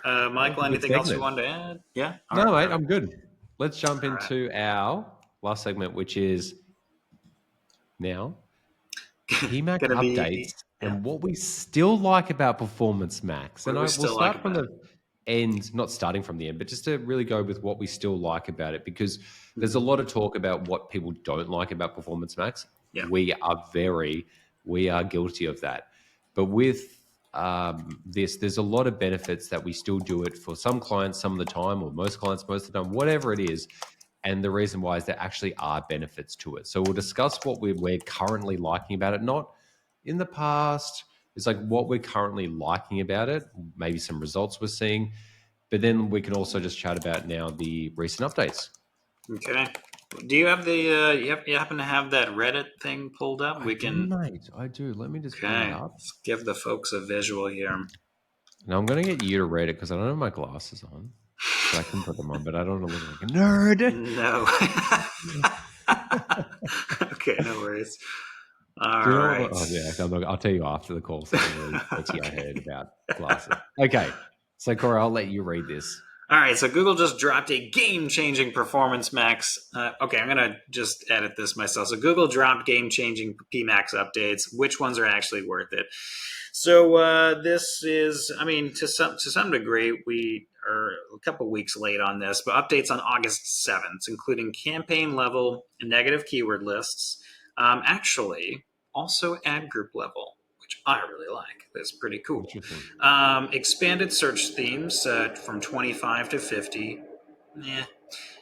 there. Michael, Good anything else you segment. wanted to add? Yeah? No, All right, mate, I'm good. Let's jump All right. into our last segment, which is now PMAX Gonna be updates and what we still like about Performance Max. And what we we'll still like start from about the end, not starting from the end, but just to really go with what we still like about it, because there's a lot of talk about what people don't like about Performance Max. Yeah. We are guilty of that. But with there's a lot of benefits that we still do it for some clients some of the time, or most clients most of the time, whatever it is. And the reason why is there actually are benefits to it. So we'll discuss what we're currently liking about it, not in the past. It's like what we're currently liking about it, maybe some results we're seeing, but then we can also just chat about now the recent updates. Okay. Do you have the you happen to have that Reddit thing pulled up? I do, mate. I do. Let me just pull it up. Let's give the folks a visual here. Now I'm going to get you to read it because I don't have my glasses on. So I can put them on, but I don't want to look like a nerd. No. Okay, no worries. All Do you know right. what? Oh, yeah, I'll tell you after the call something really petty I heard about glasses. Okay, so Cory, I'll let you read this. All right, so Google just dropped a game-changing Performance Max. Okay, I'm going to just edit this myself. So Google dropped game-changing PMAX updates. Which ones are actually worth it? So this is, I mean, to some degree, we are a couple weeks late on this, but updates on August 7th, including campaign-level and negative keyword lists. Actually, also ad group level, which I really like. That's pretty cool. Expanded search themes from 25 to 50.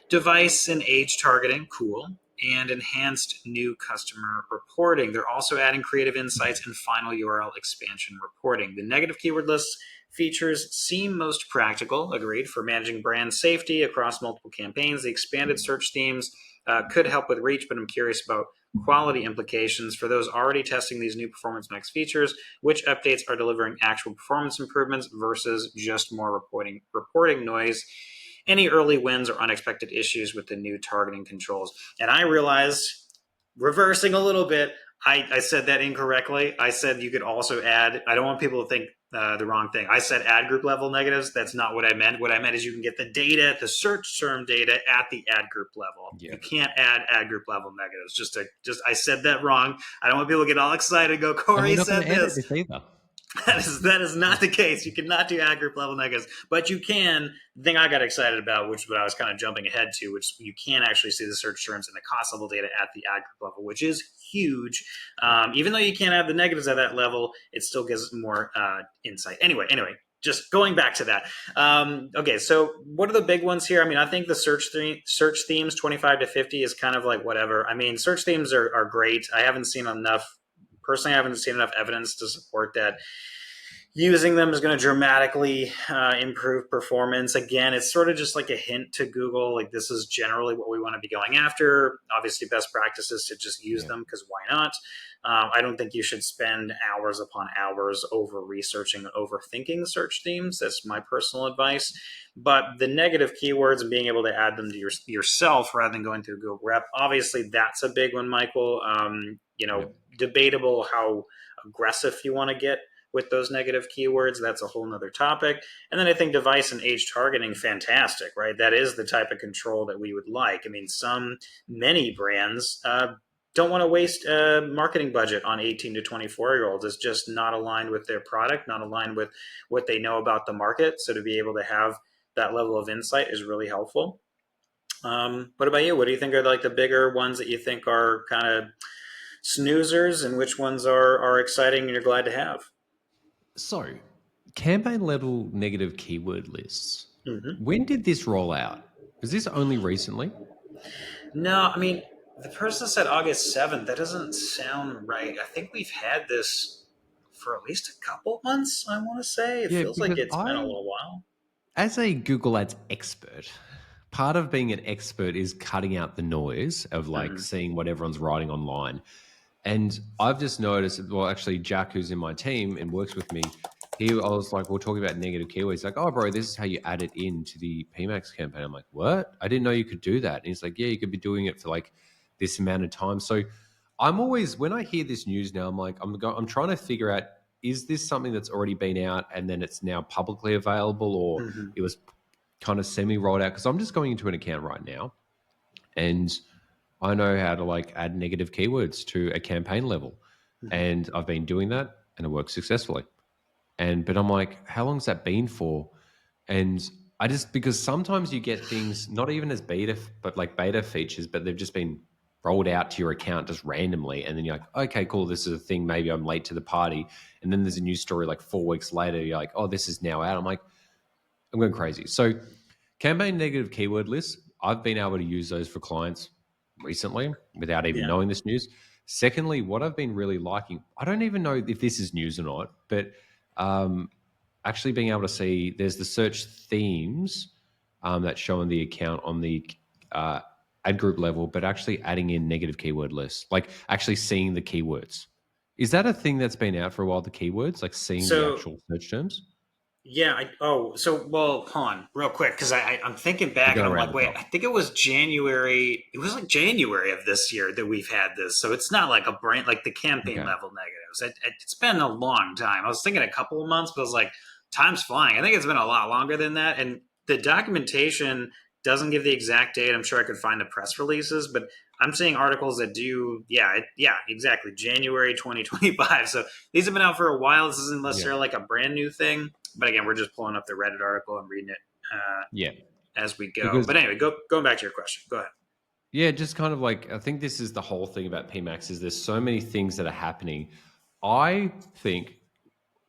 Device and age targeting, cool. And enhanced new customer reporting. They're also adding creative insights and final URL expansion reporting. The negative keyword lists features seem most practical, agreed, for managing brand safety across multiple campaigns. The expanded search themes could help with reach, but I'm curious about quality implications for those already testing these new Performance Max features. Which updates are delivering actual performance improvements versus just more reporting noise? Any early wins or unexpected issues with the new targeting controls? And I realized, reversing a little bit, I said that incorrectly. I said you could also add, I don't want people to think the wrong thing. I said ad group level negatives. That's not what I meant. What I meant is you can get the data, the search term data at the ad group level. Yeah. You can't add ad group level negatives. I said that wrong. I don't want people to get all excited and go, Cory said this. That is not the case. You cannot do ad group level negatives, but you can. The thing I got excited about, which what I was kind of jumping ahead to, which you can actually see the search terms and the cost level data at the ad group level, which is huge. Even though you can't have the negatives at that level, it still gives more insight. Anyway, just going back to that. Okay, so what are the big ones here? I mean, I think the search themes 25 to 50 is kind of like whatever. I mean, search themes are great. I haven't seen enough evidence to support that using them is going to dramatically improve performance. Again, it's sort of just like a hint to Google, like this is generally what we want to be going after. Obviously, best practice is to just use them, because why not? I don't think you should spend hours upon hours over researching and overthinking search themes. That's my personal advice. But the negative keywords and being able to add them to yourself rather than going through Google Rep, obviously that's a big one, Michael. Debatable how aggressive you want to get with those negative keywords. That's a whole nother topic. And then I think device and age targeting, fantastic, right? That is the type of control that we would like. I mean, many brands don't want to waste a marketing budget on 18 to 24-year-olds. It's just not aligned with their product, not aligned with what they know about the market. So to be able to have that level of insight is really helpful. What about you? What do you think are like the bigger ones that you think are kind of snoozers, and which ones are exciting and you're glad to have? So, campaign level negative keyword lists. Mm-hmm. When did this roll out? Was this only recently? No, I mean, the person said August 7th. That doesn't sound right. I think we've had this for at least a couple months, I want to say. It feels like it's been a little while. As a Google Ads expert, part of being an expert is cutting out the noise of seeing what everyone's writing online. And I've just noticed, well, actually, Jack, who's in my team and works with me, I was like, we're talking about negative keywords. He's like, oh, bro, this is how you add it into the PMAX campaign. I'm like, what? I didn't know you could do that. And he's like, yeah, you could be doing it for like this amount of time. So I'm always, when I hear this news now, I'm like, I'm trying to figure out is this something that's already been out and then it's now publicly available, or Mm-hmm. it was kind of semi rolled out? Because I'm just going into an account right now and I know how to like add negative keywords to a campaign level. Mm-hmm. And I've been doing that and it works successfully. But I'm like, how long's that been for? And I just, because sometimes you get things not even as beta, but like beta features, but they've just been rolled out to your account just randomly. And then you're like, okay, cool, this is a thing. Maybe I'm late to the party. And then there's a new story like 4 weeks later. You're like, oh, this is now out. I'm like, I'm going crazy. So campaign negative keyword lists, I've been able to use those for clients recently without even Yeah. knowing this news. Secondly, what I've been really liking, I don't even know if this is news or not, but um, actually being able to see there's the search themes that show on the account on the uh, ad group level, but actually adding in negative keyword lists, like actually seeing the keywords. Is that a thing that's been out for a while, the keywords, like seeing the So actual search terms? yeah, well, hold on, real quick, because I'm thinking We're back and going I'm around like, the wait, block. I think it was January. It was like January of this year that we've had this, so it's not like a brand like the campaign Okay. level negatives. It's been a long time. I was thinking a couple of months, but I was like, time's flying. I think it's been a lot longer than that, and the documentation doesn't give the exact date. I'm sure I could find the press releases, but I'm seeing articles that do, yeah, exactly, January 2025. So these have been out for a while. This isn't Yeah. necessarily like a brand new thing, but again, we're just pulling up the Reddit article and reading it Yeah. as we go. Because But anyway, going back to your question. Go ahead. yeah, just kind of like I think this is the whole thing about PMAX is there's so many things that are happening. I think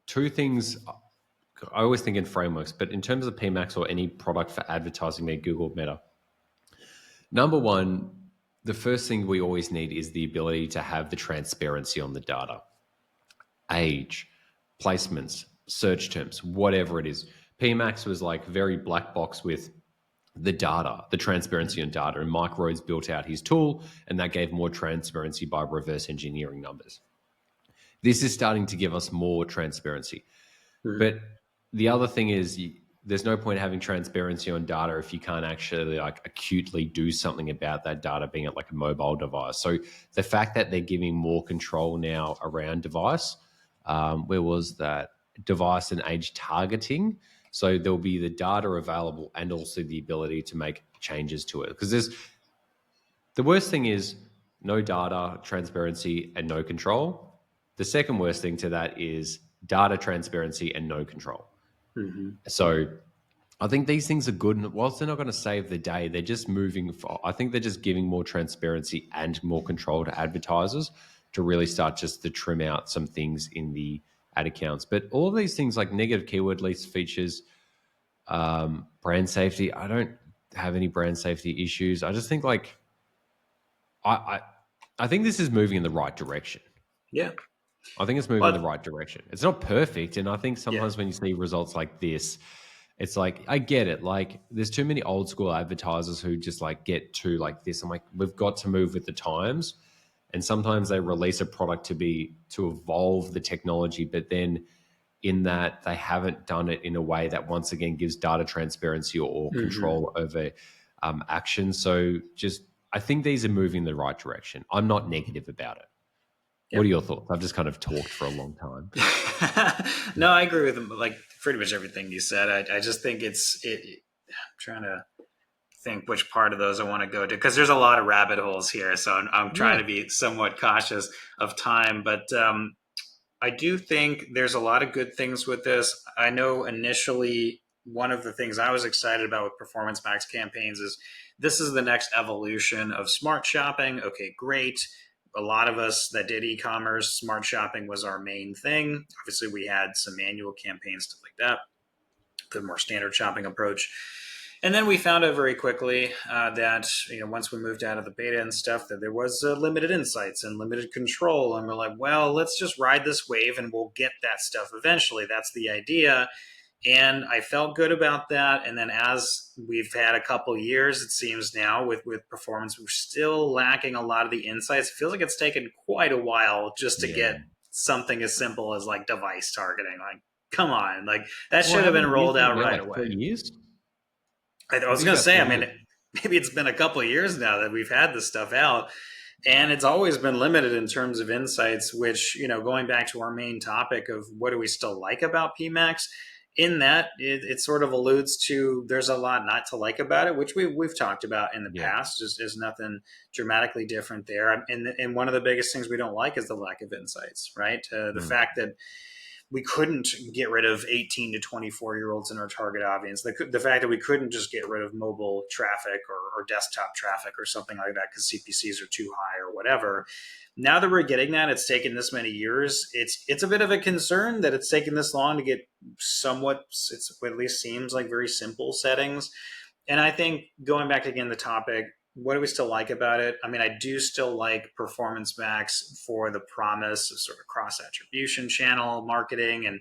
two things I always think in frameworks, but in terms of PMAX or any product for advertising, be it Google Meta, number one, the first thing we always need is the ability to have the transparency on the data, age, placements, search terms, whatever it is. PMAX was like very black box with the data, the transparency on data. And Mike Rhodes built out his tool, and that gave more transparency by reverse engineering numbers. This is starting to give us more transparency. Mhm. But the other thing is, there's no point having transparency on data if you can't actually like acutely do something about that data being at like a mobile device. So the fact that they're giving more control now around device, where was that device and age targeting? So there'll be the data available and also the ability to make changes to it. Because there's the worst thing is no data, transparency, and no control. The second worst thing to that is data transparency and no control. Mhm. So I think these things are good. And whilst they're not going to save the day, they're just moving. I think they're just giving more transparency and more control to advertisers to really start just to trim out some things in the ad accounts. But all of these things like negative keyword list features, brand safety, I don't have any brand safety issues. I just think like I, I I think this is moving in the right direction. Yeah. I think it's moving in the But right direction. It's not perfect. And I think yeah. sometimes when you see results like this, it's like, I get it. Like, there's too many old school advertisers who just like get to like this. I'm like, we've got to move with the times. And sometimes they release a product to evolve the technology, but then in that they haven't done it in a way that once again gives data transparency or Mhm. control over action. So just, I think these are moving in the right direction. I'm not negative about it. Yeah. What are your thoughts? I've just kind of talked for a long time. No, I agree with like pretty much everything you said. I just think I'm trying to think which part of those I want to go to because there's a lot of rabbit holes here. So I'm trying Yeah. to be somewhat cautious of time. But I do think there's a lot of good things with this. I know initially one of the things I was excited about with Performance Max campaigns is this is the next evolution of smart shopping. Okay, great. A lot of us that did e-commerce, smart shopping was our main thing. Obviously, we had some manual campaigns, stuff like that, the more standard shopping approach. And then we found out very quickly that once we moved out of the beta and stuff, that there was limited insights and limited control, and we're like, well, let's just ride this wave, and we'll get that stuff eventually. That's the idea, and I felt good about that. And then as we've had a couple years, it seems now with performance, we're still lacking a lot of the insights. It feels like it's taken quite a while just to get Yeah. something as simple as like device targeting. Like, come on, like that Well, should have been haven't we used rolled it out now right like away. 3 years? I I was think going to about say, I 3 mean, years. maybe it's been a couple of years now that we've had this stuff out. And it's always been limited in terms of insights, which, going back to our main topic of what do we still like about PMAX, in that it sort of alludes to there's a lot not to like about it, which we've talked about in the Yeah. past. There's nothing dramatically different there. And one of the biggest things we don't like is the lack of insights, right? The Mm. fact that we couldn't get rid of 18 to 24-year-olds in our target audience. The fact that we couldn't just get rid of mobile traffic or desktop traffic or something like that because CPCs are too high or whatever. Now that we're getting that, it's taken this many years. It's a bit of a concern that it's taken this long to get somewhat. It's what at least seems like very simple settings. And I think going back again the topic, what do we still like about it? I mean, I do still like Performance Max for the promise of sort of cross attribution channel marketing and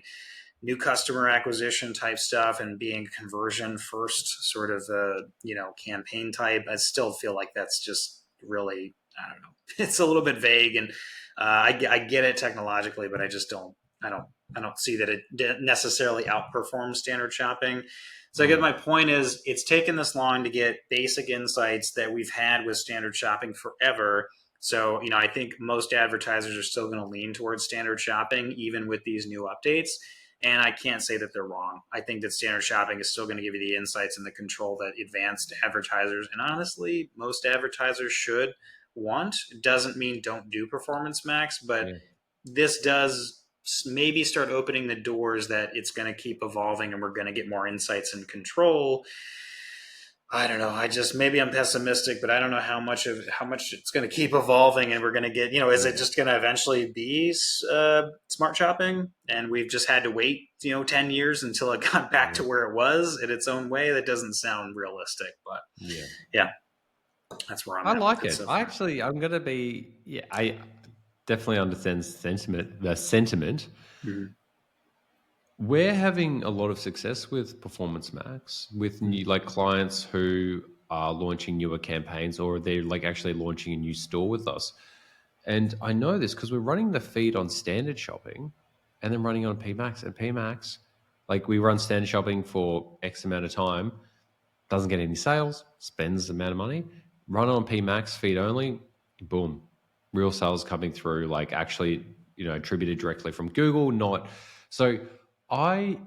new customer acquisition type stuff and being conversion first sort of campaign type. I still feel like that's just really, I don't know, it's a little bit vague, and I get it technologically, but I don't see that it necessarily outperforms standard shopping. So I guess Mm. my point is it's taken this long to get basic insights that we've had with standard shopping forever. So, I think most advertisers are still going to lean towards standard shopping, even with these new updates. And I can't say that they're wrong. I think that standard shopping is still going to give you the insights and the control that advanced advertisers, and honestly, most advertisers should want. It doesn't mean don't do Performance Max, but Yeah. this does maybe start opening the doors that it's going to keep evolving and we're going to get more insights and control. I don't know. Maybe I'm pessimistic, but I don't know how much it's going to keep evolving, and we're going to get. Is it Yeah. just going to eventually be smart shopping, and we've just had to wait 10 years until it got back Yeah. to where it was in its own way? That doesn't sound realistic, but Yeah. yeah, that's where I'm I at with like it it. so far. I'm going to be, yeah, I definitely understand the sentiment. Mm-hmm. We're having a lot of success with Performance Max with new like clients who are launching newer campaigns or they're like actually launching a new store with us. And I know this because we're running the feed on standard shopping and then running on PMAX and PMAX. Like we run standard shopping for X amount of time, doesn't get any sales, spends the amount of money. Run on PMAX feed only, boom, real sales coming through. Like actually, attributed directly from Google. Not so. I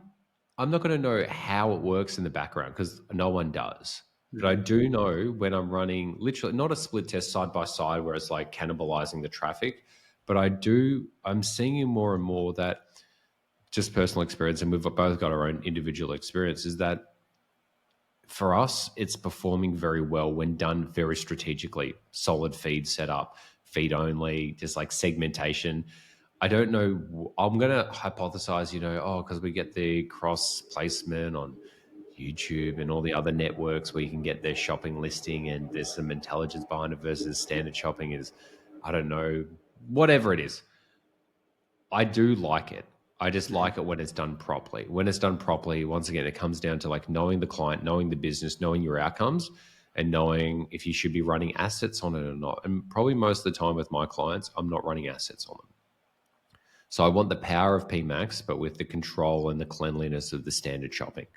I'm not going to know how it works in the background because no one does. But I Mm-hmm. do know when I'm running literally not a split test side by side where it's like cannibalizing the traffic, but I'm seeing more and more that just personal experience, and we've both got our own individual experience, is that for us, it's performing very well when done very strategically. Solid feed setup, feed only, just like segmentation. I don't know. I'm going to hypothesize, because we get the cross placement on YouTube and all the other networks where you can get their shopping listing and there's some intelligence behind it versus standard shopping is, I don't know, whatever it is. I do like it. I just like it when it's done properly. When it's done properly, once again, it comes down to like knowing the client, knowing the business, knowing your outcomes, and knowing if you should be running assets on it or not. And probably most of the time with my clients, I'm not running assets on them. So I want the power of PMAX, but with the control and the cleanliness of the standard shopping.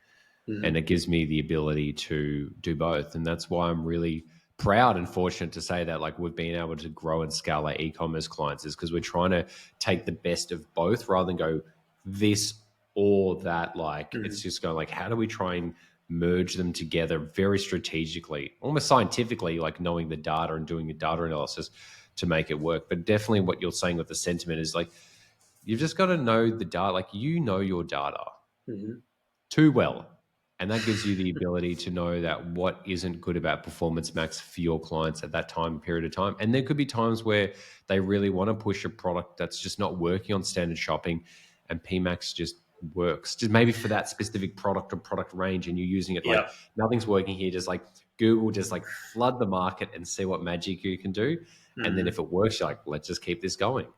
And Mm-hmm. it gives me the ability to do both. And that's why I'm really proud and fortunate to say that like we've been able to grow and scale our e-commerce clients is because we're trying to take the best of both rather than go this or that. Like Mm-hmm. it's just going like, how do we try and merge them together very strategically, almost scientifically, like knowing the data and doing the data analysis to make it work. But definitely what you're saying with the sentiment is like, you've just got to know the data, like your data Mm-hmm. too well. And that gives you the ability to know that what isn't good about Performance Max for your clients at that time period of time. And there could be times where they really want to push a product that's just not working on standard shopping and PMAX just works. Just maybe for that specific product or product range and you're using it like Yep. nothing's working here, just like Google, just like flood the market and see what magic you can do. And then Mm-hmm. if it works, you're like, let's just keep this going.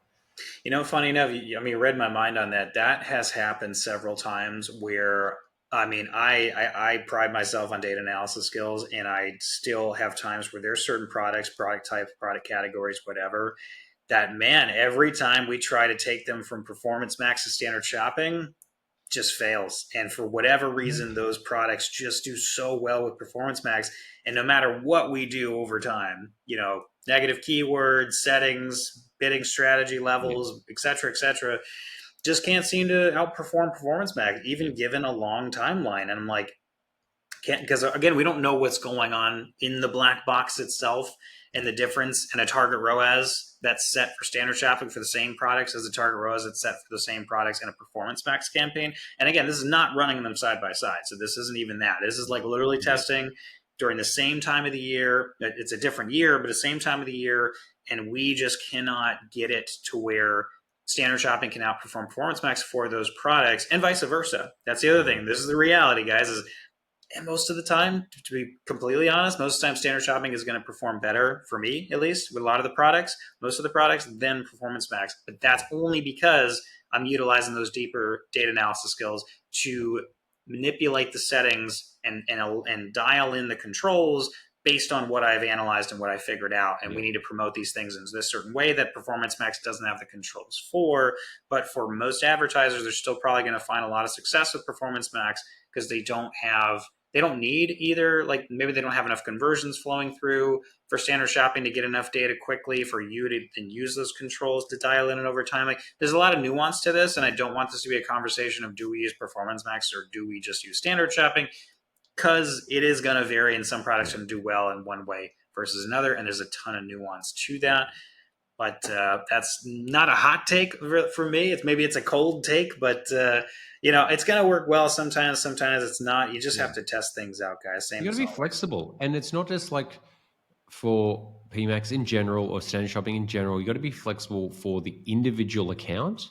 Funny enough, you read my mind on that. That has happened several times where, I pride myself on data analysis skills, and I still have times where there's certain products, product types, product categories, whatever, that man, every time we try to take them from Performance Max to standard shopping, just fails. And for whatever reason, those products just do so well with Performance Max. And no matter what we do over time, negative keywords, settings, bidding strategy levels, et cetera, just can't seem to outperform Performance Max, even given a long timeline. And I'm like, because again, we don't know what's going on in the black box itself and the difference in a target ROAS that's set for standard shopping for the same products as a target ROAS that's set for the same products in a Performance Max campaign. And again, this is not running them side by side. So this isn't even that. This is like literally testing during the same time of the year. It's a different year, but the same time of the year. And we just cannot get it to where standard shopping can outperform Performance Max for those products and vice versa. That's the other thing. This is the reality, guys, is and most of the time, to be completely honest, most of the time standard shopping is going to perform better, for me at least, with a lot of the products, most of the products, than Performance Max. But that's only because I'm utilizing those deeper data analysis skills to manipulate the settings and dial in the controls based on what I've analyzed and what I figured out. And we need to promote these things in this certain way that Performance Max doesn't have the controls for. But for most advertisers, they're still probably going to find a lot of success with Performance Max because they don't need either, like maybe they don't have enough conversions flowing through for standard shopping to get enough data quickly for you to then use those controls to dial in and over time. Like there's a lot of nuance to this, and I don't want this to be a conversation of do we use Performance Max or do we just use standard shopping, because it is going to vary, and some products are going to do well in one way versus another, and there's a ton of nuance to that. But that's not a hot take for me. Maybe it's a cold take, but it's going to work well sometimes. Sometimes it's not. You just have to test things out, guys. You got to be flexible, and it's not just like for PMAX in general or standard shopping in general. You got to be flexible for the individual account,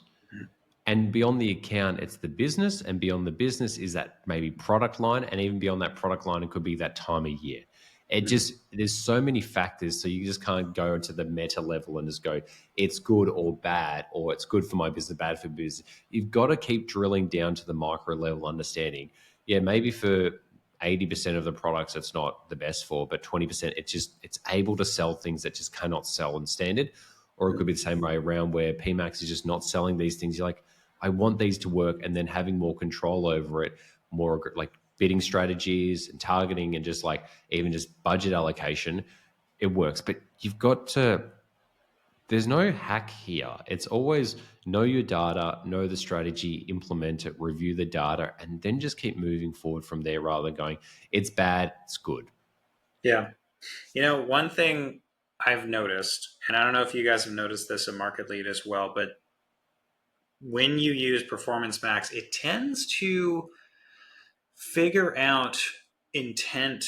and beyond the account, it's the business, and beyond the business is that maybe product line, and even beyond that product line, it could be that time of year. There's so many factors, so you just can't go into the meta level and just go, it's good or bad, or it's good for my business, bad for business. You've got to keep drilling down to the micro level understanding. Yeah, maybe for 80% of the products it's not the best for, but 20% it's able to sell things that just cannot sell in standard. Or it could be the same way around where PMAX is just not selling these things. You're like, I want these to work, and then having more control over it, more like bidding strategies and targeting and just like even just budget allocation, it works. But you've got to, there's no hack here. It's always know your data, know the strategy, implement it, review the data, and then just keep moving forward from there rather than going, it's bad, it's good. Yeah. One thing I've noticed, and I don't know if you guys have noticed this in MarketLead as well, but when you use Performance Max, it tends to figure out intent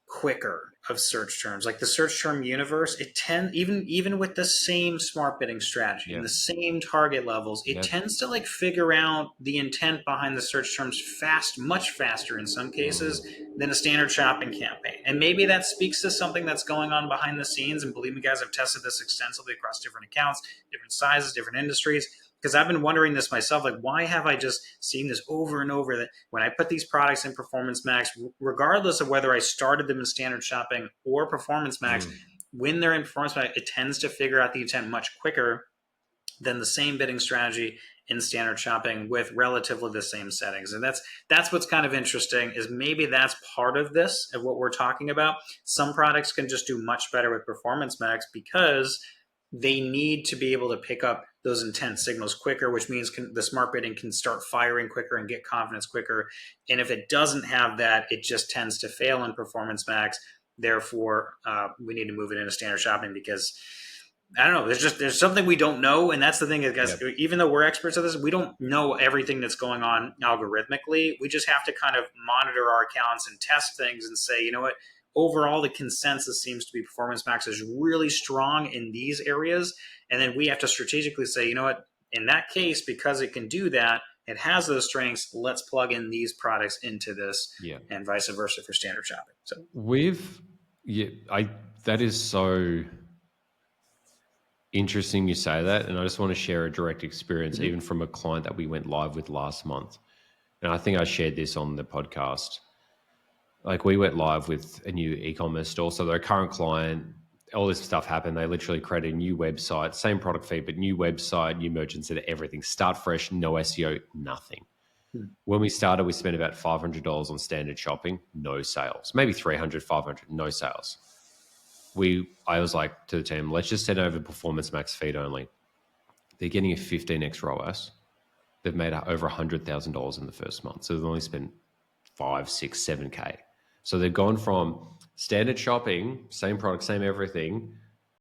quicker of search terms. Like the search term universe, even with the same smart bidding strategy and the same target levels, it tends to like figure out the intent behind the search terms much faster in some cases than a standard shopping campaign. And maybe that speaks to something that's going on behind the scenes. And believe me, guys, I've tested this extensively across different accounts, different sizes, different industries. Because I've been wondering this myself, like, why have I just seen this over and over, that when I put these products in Performance Max, regardless of whether I started them in standard shopping or Performance Max, when they're in Performance Max, it tends to figure out the intent much quicker than the same bidding strategy in standard shopping with relatively the same settings. And that's what's kind of interesting, is maybe that's part of this, of what we're talking about. Some products can just do much better with Performance Max because they need to be able to pick up those intent signals quicker, which means the smart bidding can start firing quicker and get confidence quicker. And if it doesn't have that, it just tends to fail in Performance Max. Therefore, we need to move it into standard shopping because, I don't know, there's something we don't know. And that's the thing, guys, even though we're experts at this, we don't know everything that's going on algorithmically. We just have to kind of monitor our accounts and test things and say, you know what, overall, the consensus seems to be Performance Max is really strong in these areas. And then we have to strategically say, you know what, in that case, because it can do that, it has those strengths, let's plug in these products into this, and vice versa for standard shopping. So that is so interesting you say that. And I just want to share a direct experience, even from a client that we went live with last month. And I think I shared this on the podcast. Like, we went live with a new e-commerce store. So they're a current client. All this stuff happened. They literally created a new website, same product feed, but new website, new merchants, and everything. Start fresh, no SEO, nothing. When we started, we spent about $500 on standard shopping, no sales. Maybe 300, 500, no sales. I was like to the team, let's just send over Performance Max feed only. They're getting a 15x ROAS. They've made over $100,000 in the first month. So they've only spent 5, 6, 7K. So they've gone from standard shopping, same product, same everything,